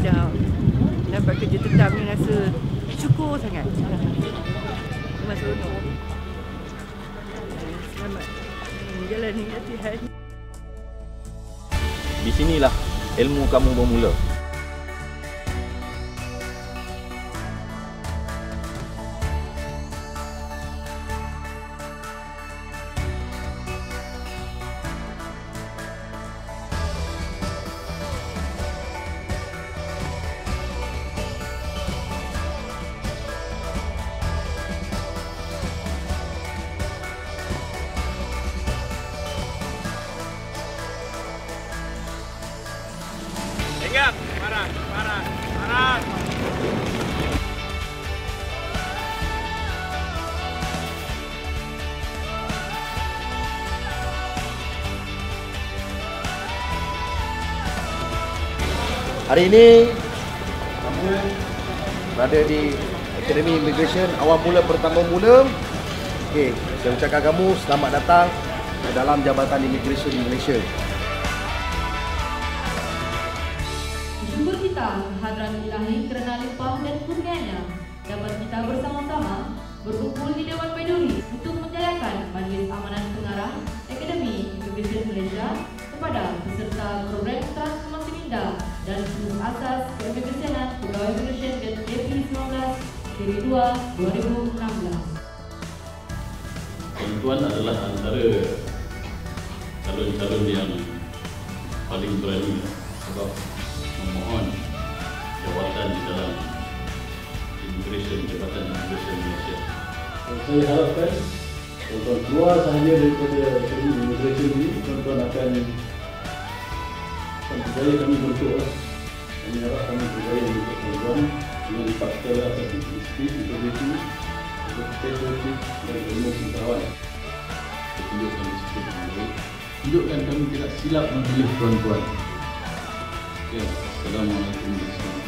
dah dapat kerja tetap ni rasa syukur sangat. Memang seronok. Selamat menjalani latihan. Di sinilah ilmu kamu bermula. Ingat, paras, paras, paras. Hari ini kamu berada di Akademi Immigration awal mula pertama mula. Okey, saya ucapkan kamu selamat datang ke dalam Jabatan Immigration Malaysia. Bersyukur kita kehadiran Ilahi kerana limpah dan kurnianya dapat kita bersama-sama berkumpul di Dewan Baiduri untuk menjayakan Majlis Amanah Pengarah Akademi Immigration Malaysia kepada peserta program Transformasi Minda dan Kursus Asas Keimigrasionan Pegawai Immigration dan AP19 Seri 2 2016. Tuan adalah antara calon-calon yang paling berani sebab memohon jawatan di dalam Jabatan Immigration Malaysia. Saya harapkan tuan-tuan keluar sahaja daripada Akademi Immigration ini, tuan-tuan akan berjaya kami bentuklah. Kami harap kami berjaya untuk tuan-tuan dengan dipaksa asas disiplin, integriti, integriti dan ilmu pengetahuan. Tunjukkan disiplin yang baik. Tunjukkan kami tidak silap memilih tuan-tuan. Assalamualaikum warahmatullahi wabarakatuh.